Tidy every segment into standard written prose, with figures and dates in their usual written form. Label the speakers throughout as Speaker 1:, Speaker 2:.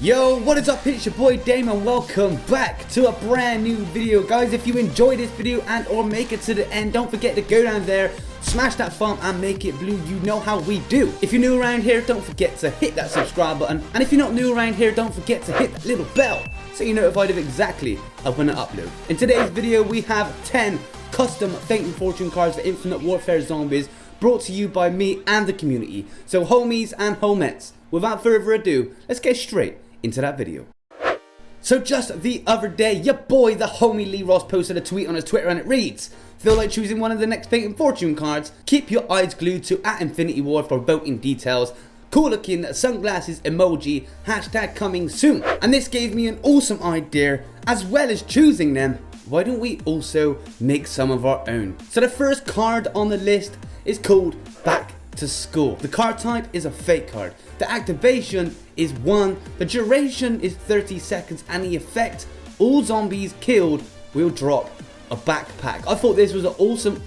Speaker 1: Yo, what is up? It's your boy Dame and welcome back to a brand new video. Guys, if you enjoy this video and or make it to the end, don't forget to go down there, smash that thumb and make it blue. You know how we do. If you're new around here, don't forget to hit that subscribe button. And if you're not new around here, don't forget to hit that little bell so you're notified of exactly when I upload. In today's video, we have 10 custom Fate and Fortune cards for Infinite Warfare Zombies, brought to you by me and the community. So homies and homettes, without further ado, let's get straight into that video. So just the other day, your boy the homie Lee Ross posted a tweet on his Twitter and it reads, feel like choosing one of the next Fate and Fortune cards? Keep your eyes glued to @InfinityWar for voting details. Cool looking sunglasses emoji, hashtag coming soon. And this gave me an awesome idea. As well as choosing them, why don't we also make some of our own? So the first card on the list is called Back to School. The card type is a fake card. The activation is 1, the duration is 30 seconds, and the effect, all zombies killed will drop a backpack. I thought this was an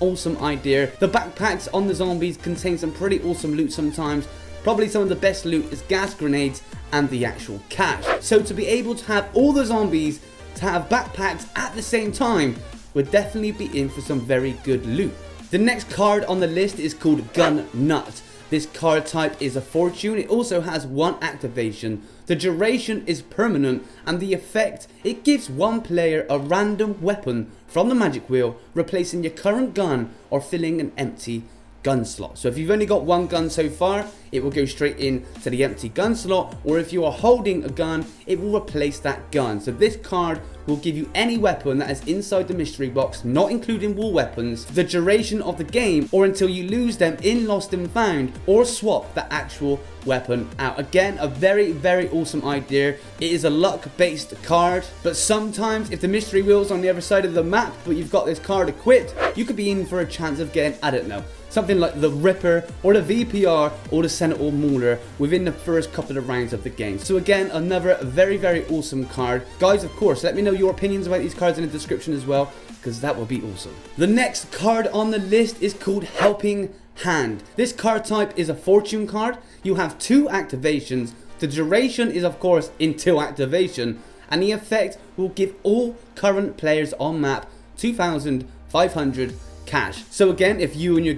Speaker 1: awesome idea. The backpacks on the zombies contain some pretty awesome loot sometimes. Probably some of the best loot is gas grenades and the actual cash. So to be able to have all the zombies to have backpacks at the same time would definitely be in for some very good loot. The next card on the list is called Gun Nut. This card type is a fortune. It also has 1 activation. The duration is permanent, and the effect, it gives one player a random weapon from the magic wheel, replacing your current gun or filling an empty gun slot. So if you've only got 1 gun so far, it will go straight in to the empty gun slot, or if you are holding a gun, it will replace that gun. So this card will give you any weapon that is inside the mystery box, not including wall weapons, for the duration of the game, or until you lose them in Lost and Found, or swap the actual weapon out. Again, a very awesome idea. It is a luck based card, but sometimes if the mystery wheel's on the other side of the map but you've got this card equipped, you could be in for a chance of getting, I don't know, something like the Ripper or the VPR or the Senator Mauler within the first couple of rounds of the game. So again, another very awesome card. Guys, of course, let me know your opinions about these cards in the description as well, because that would be awesome. The next card on the list is called Helping Hand. This card type is a fortune card. You have 2 activations. The duration is of course until activation, and the effect will give all current players on map 2,500 cash. So again, if you and your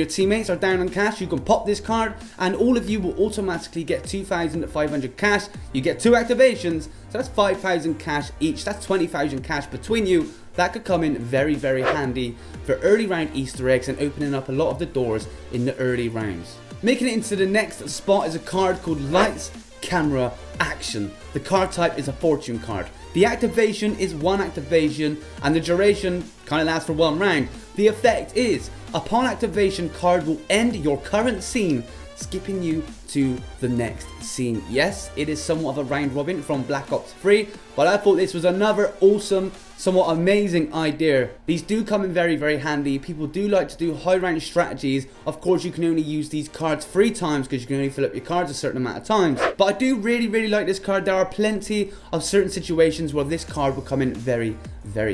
Speaker 1: teammates are down on cash, you can pop this card and all of you will automatically get 2,500 cash. You get 2 activations, so that's 5,000 cash each. That's 20,000 cash between you. That could come in very handy for early round Easter eggs and opening up a lot of the doors in the early rounds. Making it into the next spot is a card called Lights, Camera, Action. The card type is a fortune card. The activation is 1 activation and the duration kind of lasts for 1 round. The effect is, upon activation, card will end your current scene, skipping you to the next scene. Yes, it is somewhat of a round robin from Black Ops 3, but I thought this was another awesome, somewhat amazing idea. These do come in very handy. People do like to do high range strategies. Of course, you can only use these cards 3 times because you can only fill up your cards a certain amount of times. But I do really like this card. There are plenty of certain situations where this card will come in very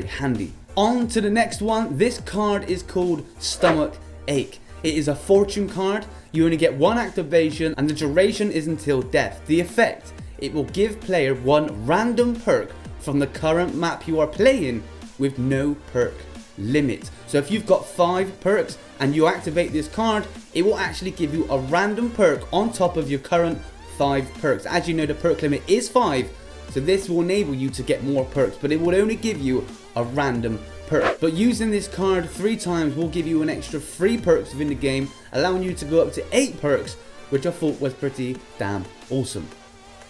Speaker 1: handy. On to the next one. This card is called Stomach Ache. It is a fortune card. You only get 1 activation and the duration is until death. The effect, it will give player 1 random perk from the current map you are playing with no perk limit. So if you've got 5 perks and you activate this card, it will actually give you a random perk on top of your current 5 perks. As you know, the perk limit is 5, so this will enable you to get more perks, but it will only give you a random perk. But using this card 3 times will give you an extra 3 perks within the game, allowing you to go up to 8 perks, which I thought was pretty damn awesome.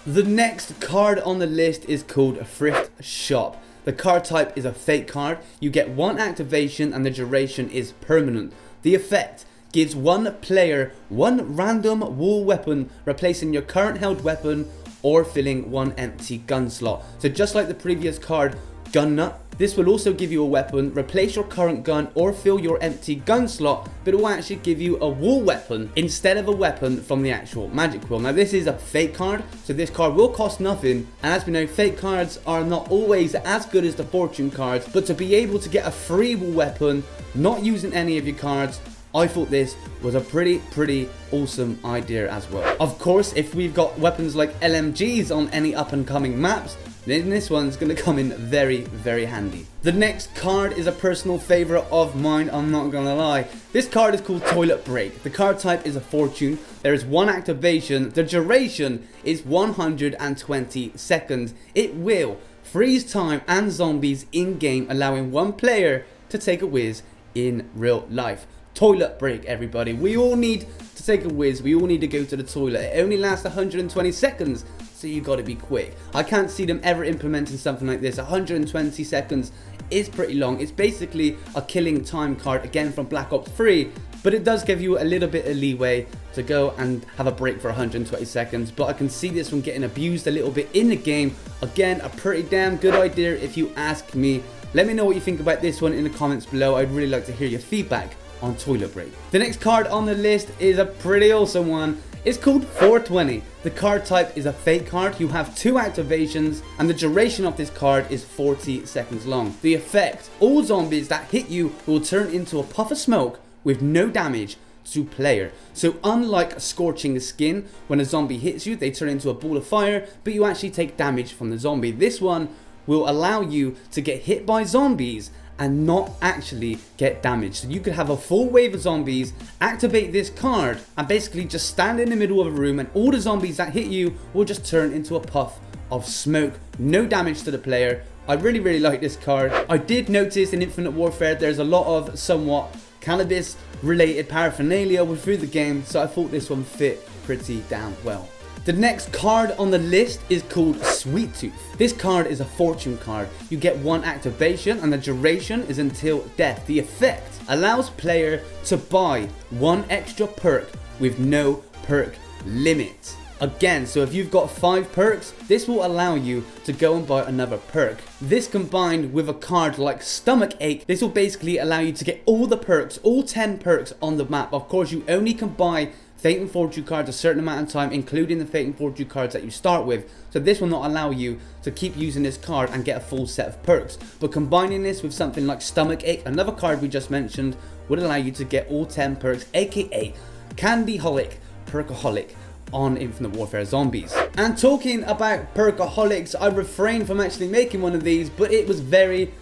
Speaker 1: The next card on the list is called Thrift Shop. The card type is a fake card. You get 1 activation and the duration is permanent. The effect gives one player 1 random wall weapon, replacing your current held weapon or filling 1 empty gun slot. So just like the previous card, Gun Nut, this will also give you a weapon, replace your current gun or fill your empty gun slot, but it will actually give you a wall weapon instead of a weapon from the actual magic wheel. Now this is a fake card, so this card will cost nothing, and as we know, fake cards are not always as good as the fortune cards, but to be able to get a free wall weapon, not using any of your cards, I thought this was a pretty awesome idea as well. Of course, if we've got weapons like LMGs on any up and coming maps, then this one's going to come in very handy. The next card is a personal favorite of mine, I'm not going to lie. This card is called Toilet Break. The card type is a fortune. There is one activation. The duration is 120 seconds. It will freeze time and zombies in game, allowing one player to take a whiz in real life. Toilet break, everybody. We all need to take a whiz. We all need to go to the toilet. It only lasts 120 seconds, so you got to be quick. I can't see them ever implementing something like this. 120 seconds is pretty long. It's basically a killing time card, again from Black Ops 3, but it does give you a little bit of leeway to go and have a break for 120 seconds. But I can see this one getting abused a little bit in the game. Again, a pretty damn good idea if you ask me. Let me know what you think about this one in the comments below. I'd really like to hear your feedback on Toilet Break. The next card on the list is a pretty awesome one. It's called 420. The card type is a fake card. You have 2 activations and the duration of this card is 40 seconds long. The effect: all zombies that hit you will turn into a puff of smoke with no damage to player. So unlike scorching skin, when a zombie hits you, they turn into a ball of fire, but you actually take damage from the zombie. This one will allow you to get hit by zombies and not actually get damaged. So you could have a full wave of zombies, activate this card, and basically just stand in the middle of a room, and all the zombies that hit you will just turn into a puff of smoke. No damage to the player. I really like this card. I did notice in Infinite Warfare there's a lot of somewhat cannabis related paraphernalia through the game, so I thought this one fit pretty damn well. The next card on the list is called Sweet Tooth. This card is a fortune card. You get 1 activation and the duration is until death. The effect allows player to buy 1 extra perk with no perk limit. Again, so if you've got 5 perks, this will allow you to go and buy another perk. This combined with a card like Stomach Ache, this will basically allow you to get all the perks, all 10 perks on the map. Of course, you only can buy Fate and Fortune cards a certain amount of time, including the Fate and Fortune cards that you start with. So this will not allow you to keep using this card and get a full set of perks. But combining this with something like Stomach Ache, another card we just mentioned, would allow you to get all 10 perks, aka Candyholic, Perkaholic on Infinite Warfare Zombies. And talking about Perkaholics, I refrained from actually making one of these, but it was very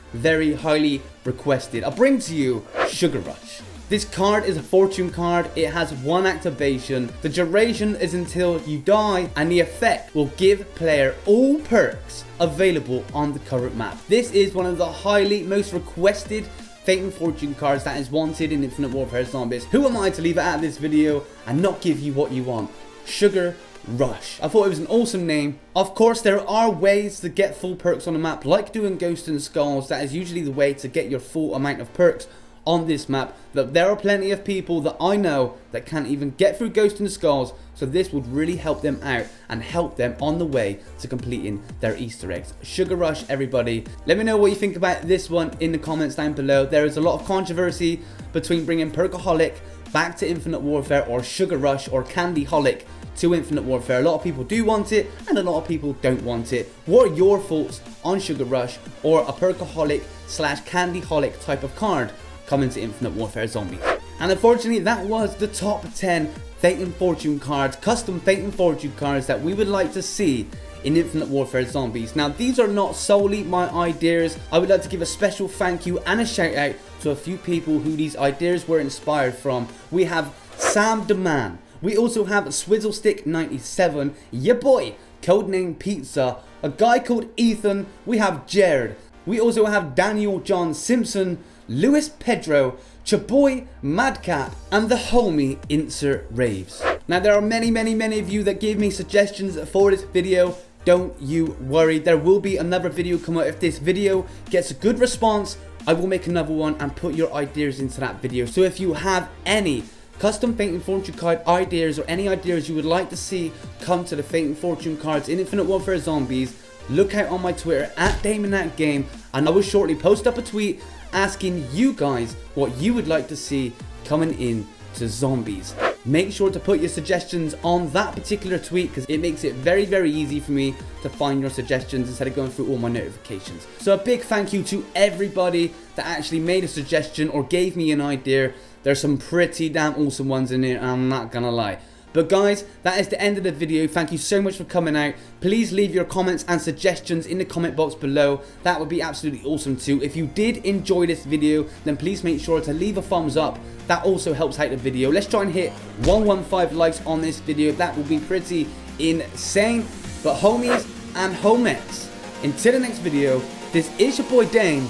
Speaker 1: highly requested. I'll bring to you Sugar Rush. This card is a fortune card. It has 1 activation. The duration is until you die, and the effect will give player all perks available on the current map. This is one of the most requested Fate and Fortune cards that is wanted in Infinite Warfare Zombies. Who am I to leave it out of this video and not give you what you want? Sugar Rush. I thought it was an awesome name. Of course, there are ways to get full perks on the map, like doing Ghost and Skulls. That is usually the way to get your full amount of perks on this map. That there are plenty of people that I know that can't even get through Ghost and Skulls, so this would really help them out and help them on the way to completing their Easter eggs. Sugar Rush, everybody. Let me know what you think about this one in the comments down below. There is a lot of controversy between bringing Perkaholic back to Infinite Warfare or Sugar Rush or Candyholic to Infinite Warfare. A lot of people do want it and a lot of people don't want it. What are your thoughts on Sugar Rush or a Perkaholic / Candyholic type of card coming to Infinite Warfare Zombies? And unfortunately, that was the top 10 Fate and Fortune cards, custom Fate and Fortune cards that we would like to see in Infinite Warfare Zombies. Now, these are not solely my ideas. I would like to give a special thank you and a shout out to a few people who these ideas were inspired from. We have Sam the Man. We also have Swizzlestick97, your boy, Codename Pizza, a guy called Ethan. We have Jared. We also have Daniel John Simpson, Luis Pedro, Chaboy Madcap, and the homie Insert Raves. Now, there are many of you that gave me suggestions for this video. Don't you worry, there will be another video come out. If this video gets a good response, I will make another one and put your ideas into that video. So if you have any custom Fate and Fortune card ideas or any ideas you would like to see come to the Fate and Fortune cards in Infinite Warfare Zombies, look out on my Twitter at DameAndThatGame, and I will shortly post up a tweet asking you guys what you would like to see coming in to Zombies. Make sure to put your suggestions on that particular tweet because it makes it very easy for me to find your suggestions instead of going through all my notifications. So a big thank you to everybody that actually made a suggestion or gave me an idea. There's some pretty damn awesome ones in here, I'm not gonna lie. But guys, that is the end of the video. Thank you so much for coming out. Please leave your comments and suggestions in the comment box below. That would be absolutely awesome too. If you did enjoy this video, then please make sure to leave a thumbs up. That also helps out the video. Let's try and hit 115 likes on this video. That will be pretty insane. But homies and homettes, until the next video, this is your boy Dame,